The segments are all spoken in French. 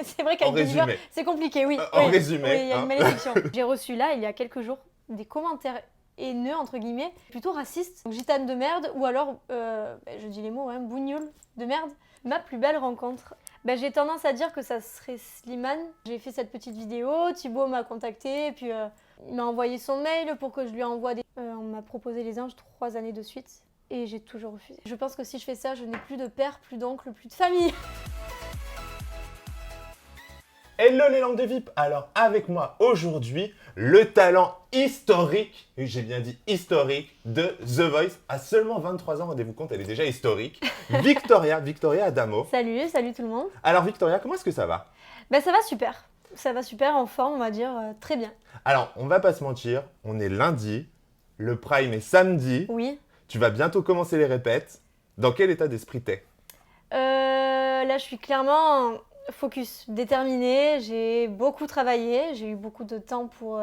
C'est vrai En qu'avec Jennifer, résumé. c'est compliqué, oui. En Oui, résumé, oui, il y a hein. une malédiction. J'ai reçu là, il y a quelques jours, des commentaires haineux, entre guillemets, plutôt racistes. Donc, gitane de merde, ou alors, je dis les mots, hein, bougnoule de merde. Ma plus belle rencontre. J'ai tendance à dire que ça serait Slimane. J'ai fait cette petite vidéo, Thibaut m'a contacté, et puis il m'a envoyé son mail pour que je lui envoie des... on m'a proposé les anges 3 années de suite, et j'ai toujours refusé. Je pense que si je fais ça, je n'ai plus de père, plus d'oncle, plus de famille. Hello les langues de VIP. Alors avec moi aujourd'hui, le talent historique, et j'ai bien dit historique, de The Voice. À seulement 23 ans, rendez-vous compte, elle est déjà historique. Victoria Adamo. Salut tout le monde. Alors Victoria, comment est-ce que ça va? Ça va super. Ça va super, en forme, on va dire, très bien. Alors, on va pas se mentir, on est lundi, le prime est samedi, Oui. tu vas bientôt commencer les répètes. Dans quel état d'esprit t'es? Là, je suis clairement focus, déterminée. J'ai beaucoup travaillé. J'ai eu beaucoup de temps pour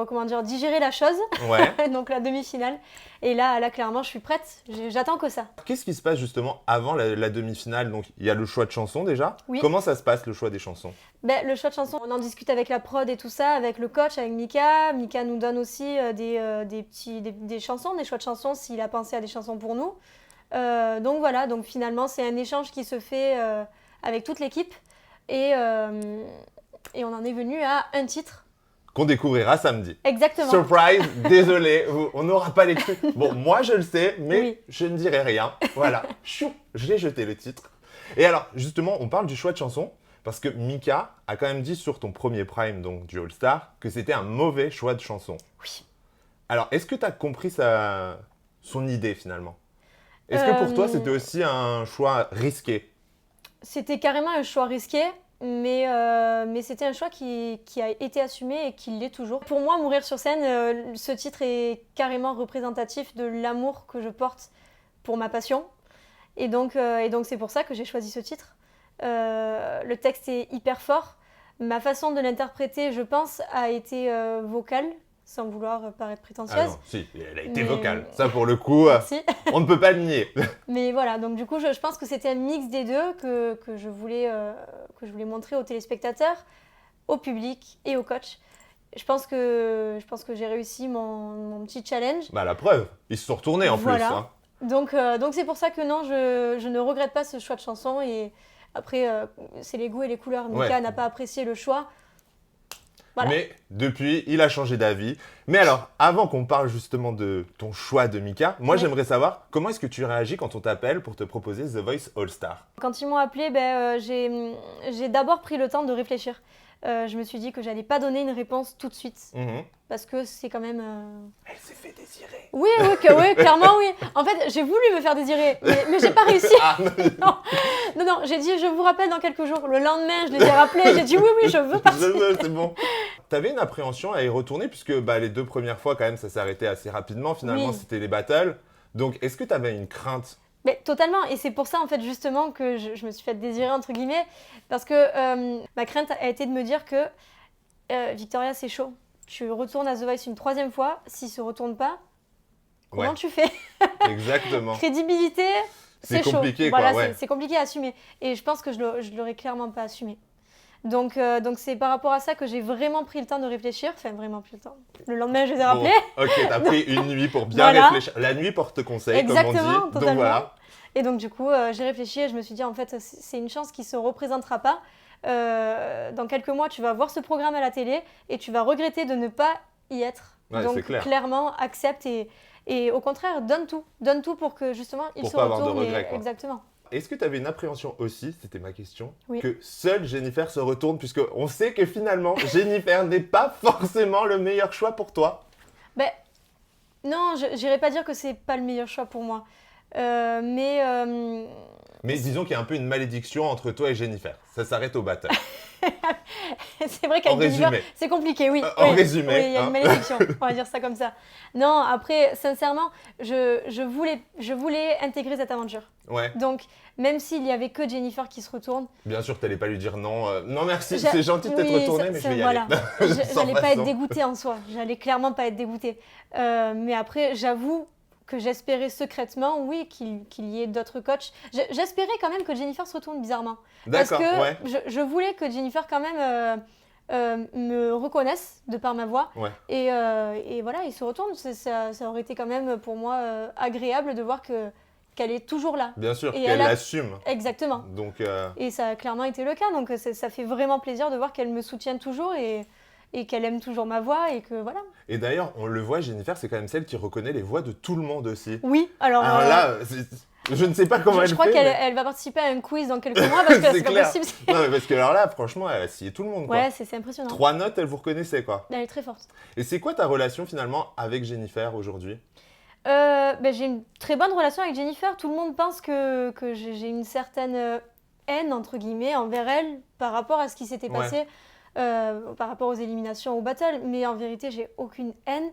comment dire, digérer la chose. Ouais. Donc, la demi-finale. Et là, clairement, je suis prête. J'attends que ça. Qu'est-ce qui se passe justement avant la demi-finale? Donc, il y a le choix de chansons déjà. Oui. Comment ça se passe le choix des chansons? Le choix de chanson, on en discute avec la prod et tout ça, avec le coach, avec Mika. Mika nous donne aussi des chansons, des choix de chansons, s'il a pensé à des chansons pour nous. Donc voilà, donc finalement, c'est un échange qui se fait avec toute l'équipe. Et on en est venu à un titre. Qu'on découvrira samedi. Exactement. Surprise, désolé, on n'aura pas les trucs. Bon, moi je le sais, mais Oui. je ne dirai rien. Voilà, chou, j'ai jeté le titre. Et alors, justement, on parle du choix de chanson, parce que Mika a quand même dit sur ton premier prime, donc du All-Star, que c'était un mauvais choix de chanson. Oui. Alors, est-ce que tu as compris son idée finalement? Est-ce que pour toi, c'était aussi un choix risqué? C'était carrément un choix risqué. Mais c'était un choix qui a été assumé et qui l'est toujours. Pour moi, Mourir sur scène, ce titre est carrément représentatif de l'amour que je porte pour ma passion. Et donc c'est pour ça que j'ai choisi ce titre. Le texte est hyper fort. Ma façon de l'interpréter, je pense, a été vocale, sans vouloir paraître prétentieuse. Ah non, si, elle a été Mais- vocale. Ça, pour le coup, Merci. on ne peut pas le nier. Mais voilà, donc du coup, je pense que c'était un mix des deux que je voulais montrer aux téléspectateurs, au public et au coach. Je pense que j'ai réussi mon petit challenge. Bah, la preuve, ils se sont retournés en Voilà. plus. Hein. Donc c'est pour ça que non, je ne regrette pas ce choix de chanson. Et après, c'est les goûts et les couleurs. Mika Ouais. n'a pas apprécié le choix. Voilà. Mais depuis, il a changé d'avis. Mais alors, avant qu'on parle justement de ton choix de Mika, moi Oui. j'aimerais savoir comment est-ce que tu réagis quand on t'appelle pour te proposer The Voice All-Star? Quand ils m'ont appelé, j'ai d'abord pris le temps de réfléchir. Je me suis dit que j'allais pas donner une réponse tout de suite. Mhm. Parce que c'est quand même... Elle s'est fait désirer. Oui, clairement, oui. En fait, j'ai voulu me faire désirer, mais j'ai pas réussi. Ah, Non, j'ai dit, je vous rappelle dans quelques jours. Le lendemain, je les ai rappelés, j'ai dit, oui, je veux partir. c'est bon. T'avais une appréhension à y retourner puisque les 2 premières fois, quand même, ça s'est arrêté assez rapidement. Finalement, Oui. c'était les battles. Donc, est-ce que t'avais une crainte? Mais totalement, et c'est pour ça, en fait, justement, que je me suis fait désirer, entre guillemets, parce que ma crainte a été de me dire que, Victoria, c'est chaud. Tu retournes à The Voice une 3e fois, s'il se retourne pas, comment Ouais. tu fais? Exactement. Crédibilité, C'est chaud. compliqué, quoi, Voilà, ouais. c'est compliqué à assumer. Et je pense que je l'aurais clairement pas assumé. Donc c'est par rapport à ça que j'ai vraiment pris le temps de réfléchir. Enfin, vraiment pris le temps. Le lendemain, je les ai rappelés. Bon, ok, t'as pris une nuit pour bien Voilà. réfléchir. La nuit porte conseil, comme on Exactement, dit. Donc totalement. voilà. Et donc, du coup, j'ai réfléchi et je me suis dit, en fait, c'est une chance qui ne se représentera pas. Dans quelques mois, tu vas voir ce programme à la télé et tu vas regretter de ne pas y être. Ouais, Donc, c'est clair. clairement, accepte et au contraire, donne tout. Donne tout pour que, justement, il Pour se pas avoir de retourne. regrets, quoi. Exactement. Est-ce que tu avais une appréhension aussi, c'était ma question, Oui. que seule Jennifer se retourne, puisque on sait que finalement, Jennifer n'est pas forcément le meilleur choix pour toi? Non, je n'irai pas dire que c'est pas le meilleur choix pour moi. Mais Mais disons qu'il y a un peu une malédiction entre toi et Jennifer. Ça s'arrête au battle. c'est vrai En qu'avec Jennifer, résumé. c'est compliqué, oui. En Oui, résumé, oui, il y a hein. une malédiction, on va dire ça comme ça. Non, après, sincèrement, je voulais intégrer cette aventure. Ouais, Donc, même s'il n'y avait que Jennifer qui se retourne, bien sûr, t'allais pas lui dire non. Non merci, j'a- c'est gentil de t'être oui, retourné, ça- mais je ça- vais y voilà. aller. Sans J'allais pas façon. être dégoûtée en soi. J'allais clairement pas être dégoûtée. Mais après, j'avoue que j'espérais secrètement, oui, qu'il y ait d'autres coachs. J'espérais quand même que Jennifer se retourne bizarrement. D'accord, Parce que ouais. je voulais que Jennifer quand même me reconnaisse de par ma voix. Ouais. Et voilà, il se retourne. Ça aurait été quand même pour moi agréable de voir qu'elle est toujours là. Bien sûr, Et qu'elle elle a- l'assume. Exactement. Donc, Et ça a clairement été le cas. Donc ça fait vraiment plaisir de voir qu'elle me soutient toujours et qu'elle aime toujours ma voix et que voilà. et d'ailleurs, on le voit, Jennifer, c'est quand même celle qui reconnaît les voix de tout le monde aussi. Oui, alors Alors là, je ne sais pas comment je elle crois fait. qu'elle mais- elle va participer à un quiz dans quelques mois parce que C'est c'est pas clair. possible. Non, mais parce que alors là, franchement, elle a scié tout le monde, quoi. Ouais, c'est impressionnant. 3 notes, elle vous reconnaissait, quoi. Elle est très forte. Et c'est quoi ta relation, finalement, avec Jennifer aujourd'hui? J'ai une très bonne relation avec Jennifer. Tout le monde pense que j'ai une certaine haine, entre guillemets, envers elle par rapport à ce qui s'était Ouais. passé, par rapport aux éliminations au battle. Mais en vérité, j'ai aucune haine.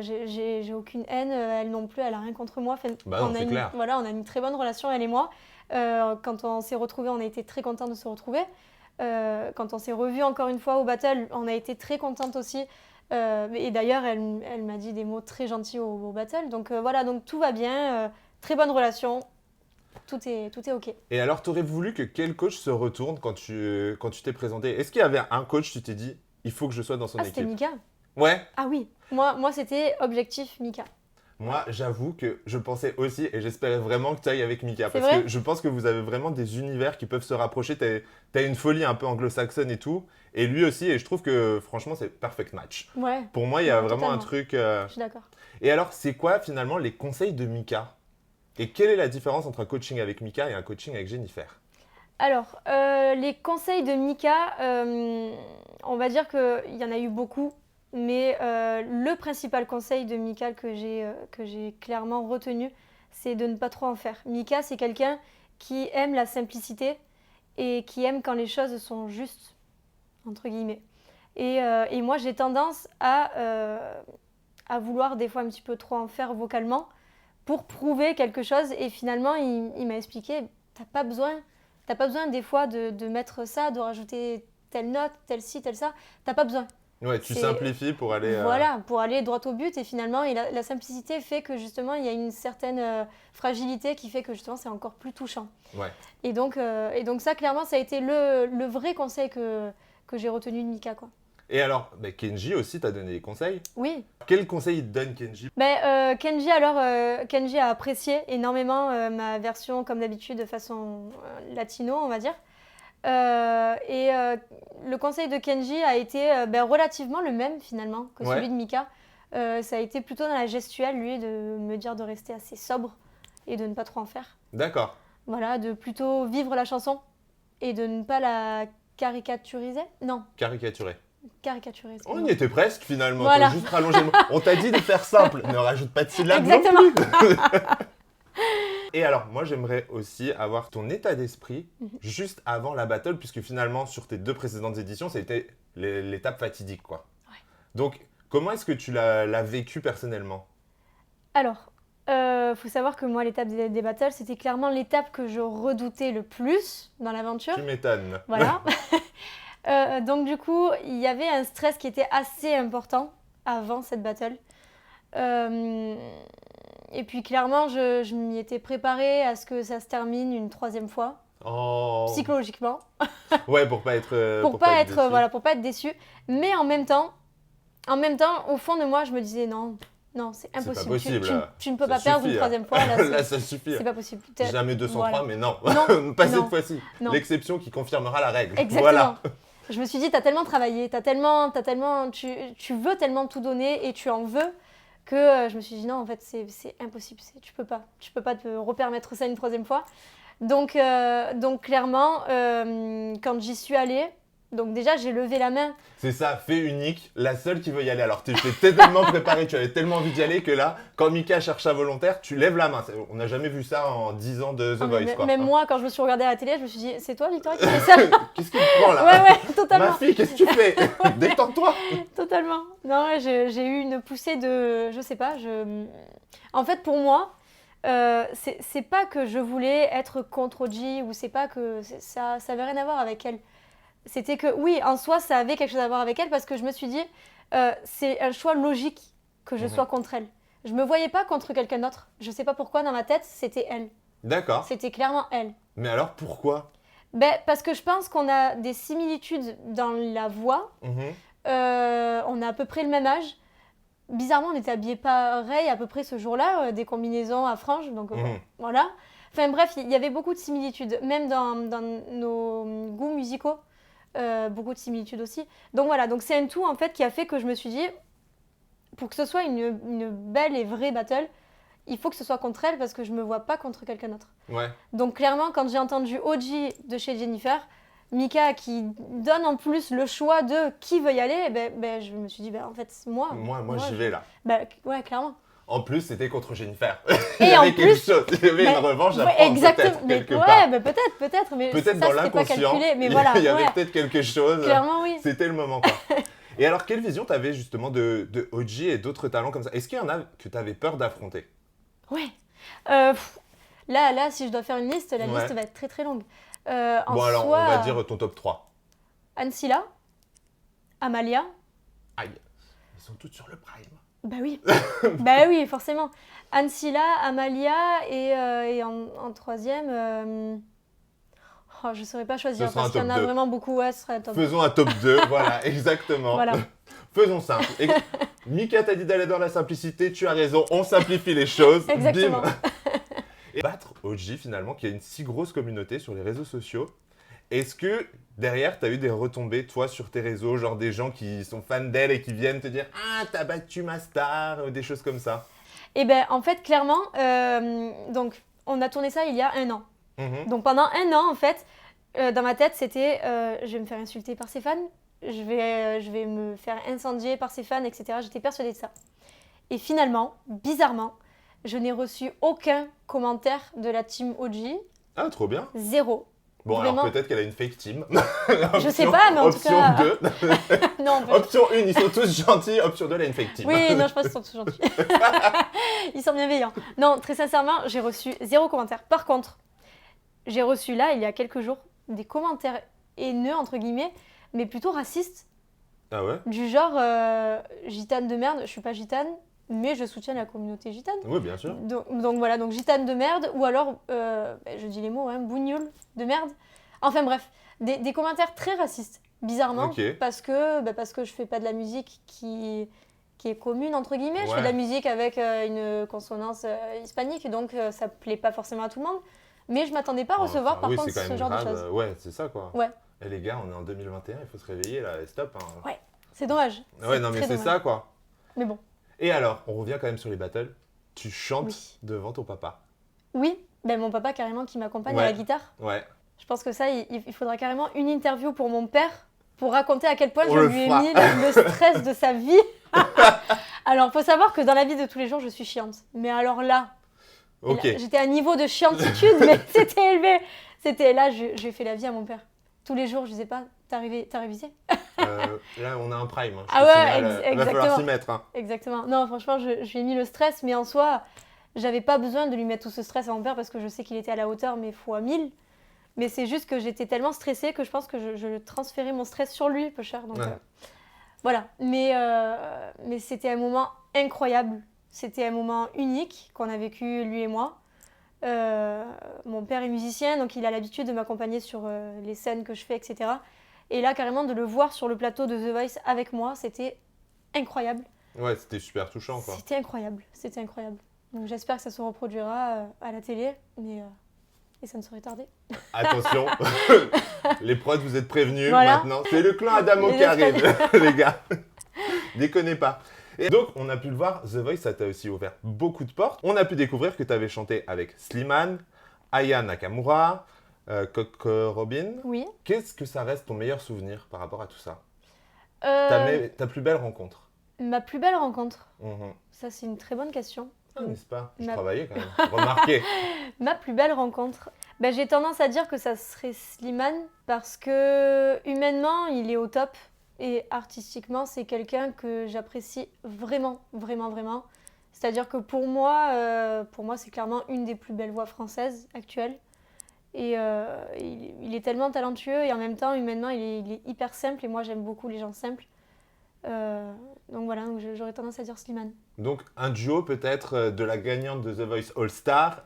J'ai aucune haine. Elle non plus, elle a rien contre moi. Enfin, Bah non, on a c'est clair. Voilà, on a une très bonne relation, elle et moi. Quand on s'est retrouvés, on a été très contents de se retrouver. Quand on s'est revus encore une fois au battle, on a été très contentes aussi. Et d'ailleurs, elle m'a dit des mots très gentils au battle. Donc voilà, donc tout va bien. Très bonne relation. Tout est OK. Et alors, t'aurais voulu que quel coach se retourne quand tu t'es présenté? Est-ce qu'il y avait un coach, tu t'es dit, il faut que je sois dans son Ah, c'était équipe? Mika? Ouais. Ah oui. Moi c'était objectif Mika. Moi, j'avoue que je pensais aussi, et j'espérais vraiment que tu ailles avec Mika. C'est Parce vrai que je pense que vous avez vraiment des univers qui peuvent se rapprocher. T'as une folie un peu anglo-saxonne et tout. Et lui aussi, et je trouve que franchement, c'est perfect match. Ouais, Pour moi, il y a Ouais, vraiment un totalement. truc. je suis d'accord. Et alors, c'est quoi finalement les conseils de Mika? Et quelle est la différence entre un coaching avec Mika et un coaching avec Jennifer? Alors, les conseils de Mika, on va dire qu'il y en a eu beaucoup, mais le principal conseil de Mika que j'ai clairement retenu, c'est de ne pas trop en faire. Mika, c'est quelqu'un qui aime la simplicité et qui aime quand les choses sont justes, entre guillemets. Et moi, j'ai tendance à vouloir des fois un petit peu trop en faire vocalement pour prouver quelque chose. Et finalement, il m'a expliqué, t'as pas besoin des fois de mettre ça, de rajouter telle note, telle ci, telle ça. T'as pas besoin. Ouais, tu C'est- simplifies pour aller. Voilà, pour aller droit au but. Et finalement, la simplicité fait que justement, il y a une certaine fragilité qui fait que justement, c'est encore plus touchant. Ouais. Et donc ça, clairement, ça a été le vrai conseil que j'ai retenu de Mika, quoi. Et alors, bah, Kenji aussi t'a donné des conseils. Oui. Quel conseil il te donne, Kenji? Kenji, Kenji a apprécié énormément ma version, comme d'habitude, de façon latino, on va dire. Le conseil de Kenji a été relativement le même, finalement, que Ouais. celui de Mika. Ça a été plutôt dans la gestuelle, lui, de me dire de rester assez sobre et de ne pas trop en faire. D'accord. Voilà, de plutôt vivre la chanson et de ne pas la caricaturiser. Non, Caricaturé. caricaturer. On excuse-moi. y était presque finalement. Voilà. T'as juste rallongé le mot. On t'a dit de faire simple. Ne rajoute pas de syllabes Exactement. non plus. Et alors, moi, j'aimerais aussi avoir ton état d'esprit juste avant la battle, puisque finalement, sur tes 2 précédentes éditions, c'était l'étape fatidique, quoi. Ouais. Donc, comment est-ce que tu l'as vécu personnellement? Alors, faut savoir que moi, l'étape des battles, c'était clairement l'étape que je redoutais le plus dans l'aventure. Tu m'étonnes. Voilà. Donc du coup, il y avait un stress qui était assez important avant cette battle. Et puis clairement, je m'y étais préparée à ce que ça se termine une 3e fois, Oh. psychologiquement, Ouais, pour pas être. pour pas être déçu. voilà, pour pas être déçue. Mais en même temps, au fond de moi, je me disais non, c'est pas impossible. possible, Tu ne peux ça pas perdre une suffit, 3e fois. Là, Là, c'est ça suffit. c'est pas possible. Jamais 203, Voilà. mais non. Non, Pas non, cette fois-ci. non. L'exception qui confirmera la règle. Exactement. Voilà. Je me suis dit, t'as tellement travaillé, tu veux tellement tout donner et tu en veux que je me suis dit non, en fait, c'est impossible. Tu peux pas te repermettre ça une 3e fois. Donc clairement, quand j'y suis allée, donc déjà, j'ai levé la main. C'est ça, fait unique, la seule qui veut y aller. Alors, tu t'es tellement préparé, tu avais tellement envie d'y aller que là, quand Mika cherche un volontaire, tu lèves la main. On n'a jamais vu ça en 10 ans de The Ah, mais Voice, quoi. même moi, quand je me suis regardée à la télé, je me suis dit, c'est toi, Victoria, qui fais ça? Qu'est-ce qui te prend là? Ouais, totalement. Ma fille, qu'est-ce que tu fais? Détends-toi. Totalement. Non, ouais, j'ai eu une poussée de... Je sais pas, En fait, pour moi, c'est pas que je voulais être contre Oji ou c'est pas que... Ça avait rien à voir avec elle. C'était que, oui, en soi, ça avait quelque chose à voir avec elle parce que je me suis dit, c'est un choix logique que je sois contre elle. Je me voyais pas contre quelqu'un d'autre. Je sais pas pourquoi, dans ma tête, c'était elle. D'accord. C'était clairement elle. Mais alors pourquoi? Parce que je pense qu'on a des similitudes dans la voix. Mhm. On a à peu près le même âge. Bizarrement, on était habillés pareil à peu près ce jour-là, des combinaisons à franges, donc Mhm. voilà. Enfin bref, il y avait beaucoup de similitudes, même dans nos goûts musicaux, beaucoup de similitudes aussi. Donc voilà, donc c'est un tout en fait qui a fait que je me suis dit, pour que ce soit une belle et vraie battle, il faut que ce soit contre elle parce que je me vois pas contre quelqu'un d'autre. Ouais. Donc clairement, quand j'ai entendu OG de chez Jennifer, Mika qui donne en plus le choix de qui veut y aller, je me suis dit, en fait, Moi j'y vais là. Ouais, clairement. En plus, c'était contre Jennifer. Et Il y en avait quelque plus, chose. Il y avait une revanche à prendre peut-être quelque part. Peut-être, mais Peut-être ça, dans c'était pas l'inconscient, calculé. Mais voilà, il y avait ouais, peut-être quelque chose. clairement, oui. C'était le moment, quoi. Et alors, quelle vision t'avais justement de OG et d'autres talents comme ça? Est-ce qu'il y en a que t'avais peur d'affronter? Ouais. Là, si je dois faire une liste, la Ouais. liste va être très très longue. En Bon, alors, soi, on va dire ton top 3. Ancilla, Amalia. Aïe, ils sont toutes sur le prime. Bah oui, bah oui, forcément. Ancilla, Amalia et en troisième, je ne saurais pas choisir Ce sera parce un qu'il y en top a 2. vraiment beaucoup. Ouais, ce serait un top 2. Faisons un top 2, voilà, exactement. Voilà. Faisons simple. Mika t'a dit d'aller dans la simplicité, tu as raison, on simplifie les choses. Exactement. Bim. Et battre OG finalement, qui a une si grosse communauté sur les réseaux sociaux, est-ce que derrière, tu as eu des retombées, toi, sur tes réseaux, genre des gens qui sont fans d'elle et qui viennent te dire « Ah, t'as battu ma star », ou des choses comme ça? Et en fait, clairement, donc, on a tourné ça il y a 1 an. Mhm. Donc pendant 1 an, en fait, dans ma tête, c'était je vais me faire insulter par ses fans, je vais me faire incendier par ses fans, etc. J'étais persuadée de ça. Et finalement, bizarrement, je n'ai reçu aucun commentaire de la team OG, Ah, trop bien. 0. Bon, Vraiment. alors peut-être qu'elle a une fake team. Je sais pas, mais en tout option cas... 2. Non, Option 1, ils sont tous gentils. Option 2, elle a une fake team. oui, non, je pense qu'ils sont tous gentils. Ils sont bienveillants. Non, très sincèrement, j'ai reçu 0 commentaire. Par contre, j'ai reçu là, il y a quelques jours, des commentaires haineux, entre guillemets, mais plutôt racistes. Ah ouais? Du genre, gitane de merde, je suis pas gitane, mais je soutiens la communauté gitane. Oui, bien sûr. Donc voilà, donc gitane de merde, ou alors, je dis les mots, hein, bougnoule de merde. Enfin bref, des commentaires très racistes, bizarrement, Ok. parce que je fais pas de la musique qui est commune, entre guillemets. Je Ouais. fais de la musique avec une consonance hispanique, donc ça plaît pas forcément à tout le monde. Mais je m'attendais pas à recevoir, par oui, contre, c'est quand ce même genre grave. de choses. Ouais, c'est ça, quoi. Ouais. Et les gars, on est en 2021, il faut se réveiller, là, et stop. Hein. Ouais, c'est dommage. Ouais, non, mais très c'est dommage. ça, quoi. Mais bon, Et alors, on revient quand même sur les battles. Tu chantes Oui. devant ton papa. oui, mon papa carrément qui m'accompagne Ouais. à la guitare. Ouais. Je pense que ça, il faudra carrément une interview pour mon père pour raconter à quel point On je le lui ai fera. mis le stress de sa vie. Alors, faut savoir que dans la vie de tous les jours, je suis chiante. Mais alors là, Ok. j'étais à un niveau de chiantitude, mais c'était élevé. C'était là, j'ai fait la vie à mon père. Tous les jours, je disais pas, t'as révisé? Là, on a un prime. Hein. Je Ah te ouais, signale, va falloir exactement. s'y mettre. Hein. Exactement. Non, franchement, je lui ai mis le stress, mais en soi, j'avais pas besoin de lui mettre tout ce stress à mon père parce que je sais qu'il était à la hauteur, mais fois 1000. Mais c'est juste que j'étais tellement stressée que je pense que je transférais mon stress sur lui, peu cher. Donc, Ouais. voilà. Mais c'était un moment incroyable. C'était un moment unique qu'on a vécu, lui et moi. Mon père est musicien, donc il a l'habitude de m'accompagner sur les scènes que je fais, etc. Et là, carrément, de le voir sur le plateau de The Voice avec moi, c'était incroyable. Ouais, c'était super touchant, quoi. C'était incroyable. C'était incroyable. Donc j'espère que ça se reproduira à la télé, et ça ne saurait tarder. Attention, les prods, vous êtes prévenus Voilà. maintenant. C'est le clan Adamo Les qui arrive, les gars. Déconnez pas. Et donc, on a pu le voir, The Voice, ça t'a aussi ouvert beaucoup de portes. On a pu découvrir que tu avais chanté avec Slimane, Aya Nakamura, Coco Robin. Oui. Qu'est-ce que ça reste ton meilleur souvenir par rapport à tout ça? Ta plus belle rencontre? Ma plus belle rencontre. Mhm. Ça, c'est une très bonne question. Ah, n'est-ce pas? Je Ma- travaillais quand même. Remarquez. Ma plus belle rencontre. J'ai tendance à dire que ça serait Slimane parce que humainement, il est au top. Et artistiquement, c'est quelqu'un que j'apprécie vraiment, vraiment, vraiment. C'est-à-dire que pour moi, c'est clairement une des plus belles voix françaises actuelles. Et il est tellement talentueux et en même temps, humainement, il est hyper simple. Et moi, j'aime beaucoup les gens simples. Donc voilà, donc j'aurais tendance à dire Slimane. Donc un duo peut-être de la gagnante de The Voice All Star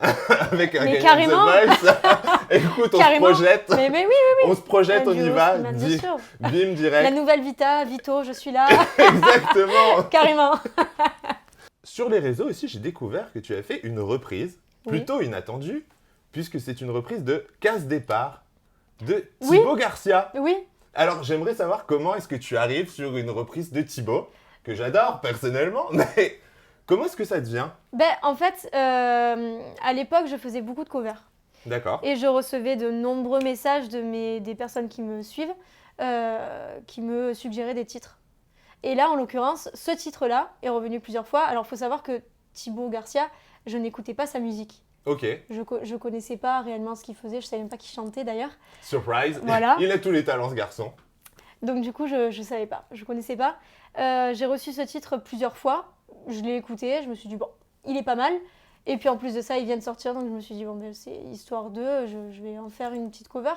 avec un Mais gagnant carrément. de The Voice. Écoute, on se Carrément. projette. Mais oui, On se projette, un on y duo va. Slimane, bien sûr. Bim, La direct. nouvelle Vita, Vito, je suis là. Exactement. Carrément. Sur les réseaux aussi, j'ai découvert que tu as fait une reprise, Oui. plutôt inattendue, puisque c'est une reprise de Casse Départ de Oui. Thibaut Garcia. Oui. Alors, j'aimerais savoir comment est-ce que tu arrives sur une reprise de Thibaut, que j'adore personnellement, mais comment est-ce que ça te vient? Ben, en fait, à l'époque, je faisais beaucoup de covers. D'accord. Et je recevais de nombreux messages des personnes qui me suivent, qui me suggéraient des titres. Et là, en l'occurrence, ce titre-là est revenu plusieurs fois. Alors, il faut savoir que Thibaut Garcia, je n'écoutais pas sa musique. Ok, Je connaissais pas réellement ce qu'il faisait, je savais même pas qu'il chantait d'ailleurs. surprise. Voilà. Il a tous les talents, ce garçon. Donc du coup, je savais pas, je connaissais pas. J'ai reçu ce titre plusieurs fois, je l'ai écouté, je me suis dit bon, il est pas mal. Et puis en plus de ça, il vient de sortir, donc je me suis dit bon, ben, c'est histoire de, je vais en faire une petite cover.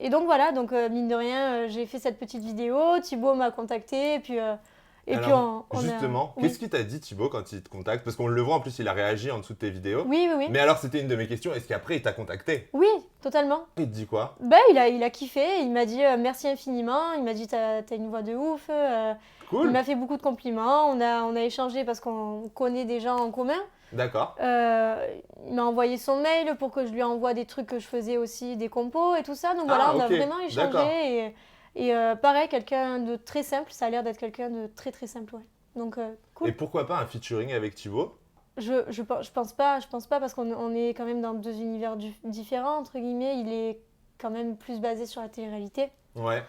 Et donc voilà, donc mine de rien, j'ai fait cette petite vidéo, Thibaut m'a contacté, et puis Alors, on a... justement, Oui. qu'est-ce qu'il t'a dit Thibaut quand il te contacte? Parce qu'on le voit, en plus, il a réagi en dessous de tes vidéos. Oui, oui, oui. Mais alors, c'était une de mes questions, est-ce qu'après, il t'a contacté? Oui, totalement. Il te dit quoi? Ben, il a kiffé, il m'a dit merci infiniment, il m'a dit t'as une voix de ouf, il Cool, m'a fait beaucoup de compliments, on a échangé parce qu'on connaît des gens en commun. d'accord. Il m'a envoyé son mail pour que je lui envoie des trucs que je faisais aussi, des compos et tout ça. Donc voilà, on a ok, vraiment d'accord. échangé. Et pareil, quelqu'un de très simple, ça a l'air d'être quelqu'un de très très simple, ouais. Donc cool. Et pourquoi pas un featuring avec Thibaut? Je pense pas parce qu'on est quand même dans deux univers différents, entre guillemets. Il est quand même plus basé sur la télé-réalité. Ouais.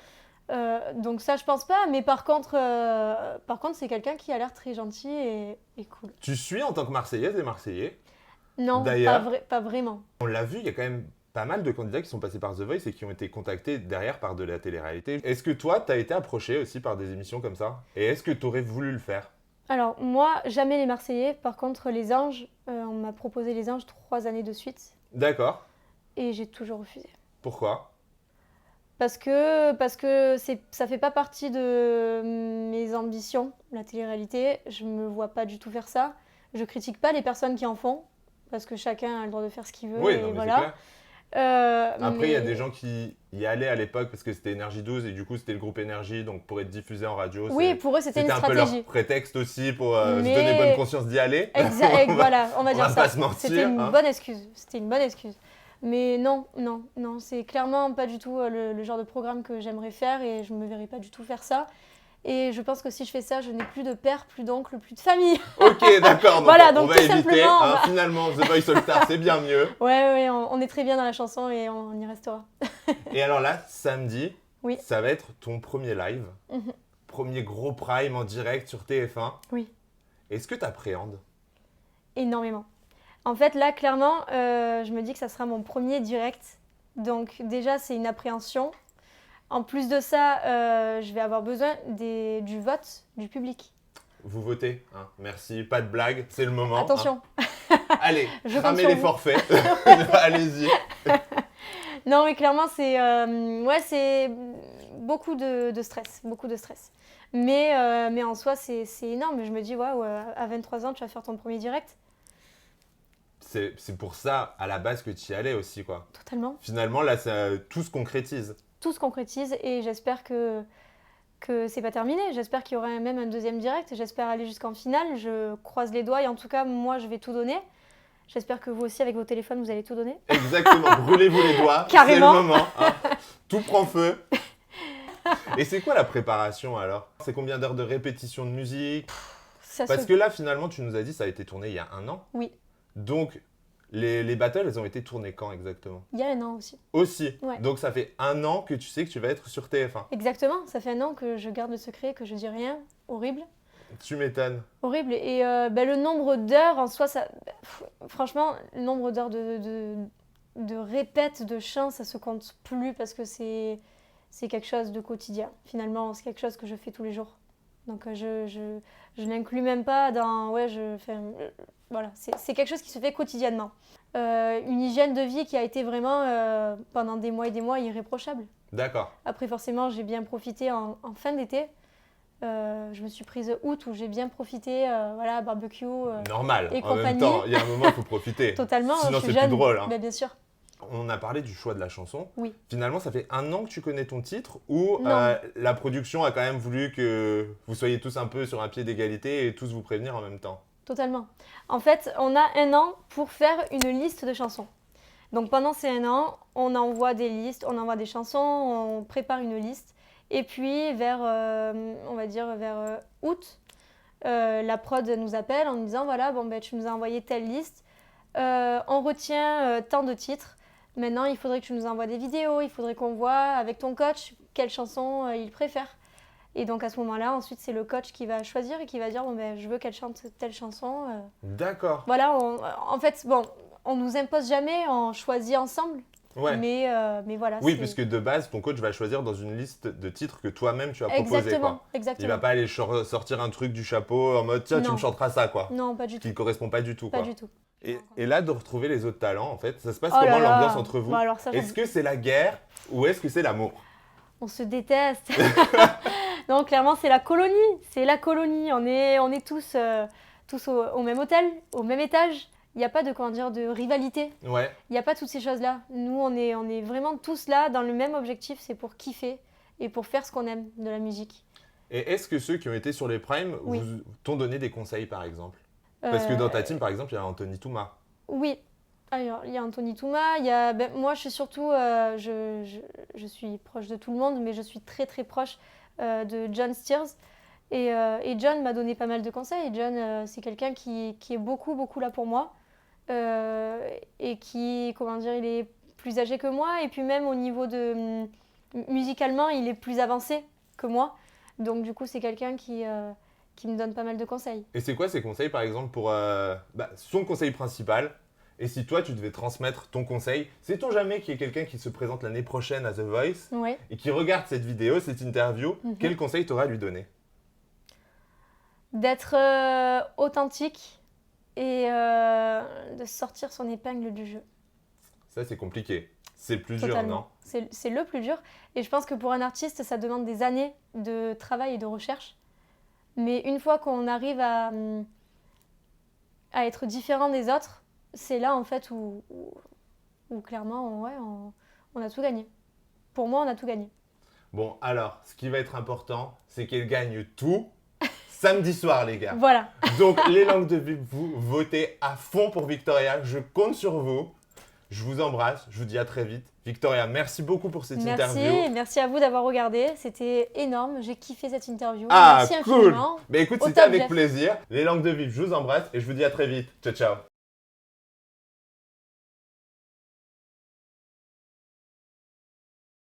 Donc ça, je pense pas. Mais par contre c'est quelqu'un qui a l'air très gentil et cool. Tu suis en tant que Marseillaise et Marseillais. Non, D'ailleurs- pas vraiment. On l'a vu, il y a quand même pas mal de candidats qui sont passés par The Voice et qui ont été contactés derrière par de la télé-réalité. Est-ce que toi, t'as été approché aussi par des émissions comme ça? Et est-ce que t'aurais voulu le faire? Alors, moi, jamais les Marseillais. Par contre, les Anges, on m'a proposé les Anges 3 années de suite. D'accord. Et j'ai toujours refusé. Pourquoi? Parce que ça fait pas partie de mes ambitions, la télé-réalité. Je me vois pas du tout faire ça. Je critique pas les personnes qui en font. Parce que chacun a le droit de faire ce qu'il veut. Oui, et non, mais voilà. c'est clair. Après, il y a mais- des gens qui y allaient à l'époque parce que c'était Énergie 12 et du coup, c'était le groupe Énergie, donc pour être diffusé en radio, Oui, pour eux, c'était une c'était un peu stratégie. leur prétexte aussi pour se Mais- donner bonne conscience d'y aller. Voilà, on va on dire va ça. pas se mentir, C'était une hein. bonne excuse. C'était une bonne excuse. Mais non, c'est clairement pas du tout le genre de programme que j'aimerais faire et je me verrais pas du tout faire ça. Et je pense que si je fais ça, je n'ai plus de père, plus d'oncle, plus de famille. Ok, d'accord, donc Voilà, on donc va tout éviter. simplement, on va- Finalement, The Voice All Star, c'est bien mieux. Ouais, on est très bien dans la chanson et on y restera. Et alors là, samedi, Oui. ça va être ton premier live, Mhm. premier gros prime en direct sur TF1. Oui. Est-ce que tu appréhendes? Énormément. En fait, là, clairement, je me dis que ça sera mon premier direct. Donc déjà, c'est une appréhension. En plus de ça, je vais avoir besoin du vote du public. Vous votez, hein. Merci, pas de blague, c'est le moment. Attention. hein. Allez, Je compte cramez sur les vous. forfaits. Allez-y. Non, mais clairement, c'est beaucoup de stress, beaucoup de stress. Mais en soi, c'est énorme. Je me dis, waouh, à 23 ans, tu vas faire ton premier direct. C'est pour ça, à la base, que tu y allais aussi, quoi. Totalement. Finalement, là, tout se concrétise. Tout se concrétise et j'espère que c'est pas terminé. J'espère qu'il y aura même un deuxième direct. J'espère aller jusqu'en finale. Je croise les doigts et en tout cas, moi, je vais tout donner. J'espère que vous aussi, avec vos téléphones, vous allez tout donner. Exactement, brûlez-vous les doigts, Carrément. c'est le moment. hein. Tout prend feu. Et c'est quoi la préparation alors? C'est combien d'heures de répétition de musique? Ça Parce se- que là, finalement, tu nous as dit ça a été tourné il y a 1 an. Oui, Donc, les battles, elles ont été tournées quand exactement? il y a 1 an aussi. Aussi. Ouais. Donc, ça fait 1 an que tu sais que tu vas être sur TF1. Exactement, ça fait 1 an que je garde le secret, que je dis rien. Horrible. Tu m'étonnes. Horrible. Et le nombre d'heures en soi, franchement, le nombre d'heures de répètes, de chants, ça se compte plus parce que c'est quelque chose de quotidien. Finalement, c'est quelque chose que je fais tous les jours. Donc je n'inclus même pas dans... Ouais, voilà, c'est quelque chose qui se fait quotidiennement. Une hygiène de vie qui a été vraiment, pendant des mois et des mois, irréprochable. D'accord. Après, forcément, j'ai bien profité en fin d'été. Je me suis prise août où j'ai bien profité, voilà, barbecue. Normal. Et En même compagnie. temps, il y a un moment, il faut profiter. Totalement, Sinon, je suis c'est plus jeune. drôle. Hein. Bah, bien sûr. On a parlé du choix de la chanson. Oui. Finalement, ça fait 1 an que tu connais ton titre ou Non. la production a quand même voulu que vous soyez tous un peu sur un pied d'égalité et tous vous prévenir en même temps? Totalement. En fait, on a 1 an pour faire une liste de chansons. Donc pendant ces 1 an, on envoie des listes, on envoie des chansons, on prépare une liste. Et puis vers, on va dire vers août, la prod nous appelle en nous disant voilà, bon, ben, tu nous as envoyé telle liste, on retient tant de titres. Maintenant, il faudrait que tu nous envoies des vidéos, il faudrait qu'on voit avec ton coach quelle chanson il préfère. Et donc à ce moment-là, ensuite, c'est le coach qui va choisir et qui va dire bon, ben, je veux qu'elle chante telle chanson. D'accord. Voilà, en fait, bon, on nous impose jamais, on choisit ensemble. Ouais. Mais voilà. Oui, c'est- puisque de base, ton coach va choisir dans une liste de titres que toi-même tu as proposé. Exactement, Quoi. Il exactement. va pas aller sortir un truc du chapeau en mode tiens, tu Non. me chanteras ça, quoi. Non, pas du Qui tout. ne correspond pas du tout. Pas Quoi. du tout. Et là, de retrouver les autres talents, en fait, ça se passe Oh comment là là. l'ambiance entre vous? Bon, alors ça, Est-ce que c'est la guerre ou est-ce que c'est l'amour? on se déteste. Non, clairement, c'est la colonie. C'est la colonie. On est tous, tous au même hôtel, au même étage. Il n'y a pas de, comment dire, de rivalité. Ouais. Il n'y a pas toutes ces choses-là. Nous, on est vraiment tous là dans le même objectif, c'est pour kiffer et pour faire ce qu'on aime de la musique. Et est-ce que ceux qui ont été sur les primes Oui. t'ont donné des conseils, par exemple? Parce que dans ta Euh, team, par exemple, il y a Anthony Touma. Oui. Alors, il y a Anthony Touma, moi je suis surtout, je suis proche de tout le monde, mais je suis très très proche de John Steers. Et John m'a donné pas mal de conseils. Et John, c'est quelqu'un qui est beaucoup beaucoup là pour moi. Et qui, comment dire, il est plus âgé que moi. Et puis même au niveau de, musicalement, il est plus avancé que moi. Donc du coup, c'est quelqu'un qui me donne pas mal de conseils. Et c'est quoi ses conseils, par exemple, pour son conseil principal? Et si toi, tu devais transmettre ton conseil, sait-on jamais qu'il y ait quelqu'un qui se présente l'année prochaine à The Voice Ouais. et qui regarde cette vidéo, cette interview, Mhm. quel conseil t'auras à lui donner? D'être authentique et de sortir son épingle du jeu. Ça, c'est compliqué. C'est le plus dur, non? Totalement. C'est le plus dur. Et je pense que pour un artiste, ça demande des années de travail et de recherche. Mais une fois qu'on arrive à être différent des autres, c'est là en fait où clairement, ouais, on a tout gagné. Pour moi, on a tout gagné. Bon, alors, ce qui va être important, c'est qu'elle gagne tout samedi soir, les gars. Voilà. Donc, les langues de Vive, vous votez à fond pour Victoria. Je compte sur vous. Je vous embrasse. Je vous dis à très vite. Victoria, merci beaucoup pour cette Merci, interview. et merci à vous d'avoir regardé. C'était énorme. J'ai kiffé cette interview. Ah, merci cool. infiniment. Mais écoute, Au c'était top, avec Jeff. plaisir. Les langues de Vive, je vous embrasse et je vous dis à très vite. Ciao, ciao.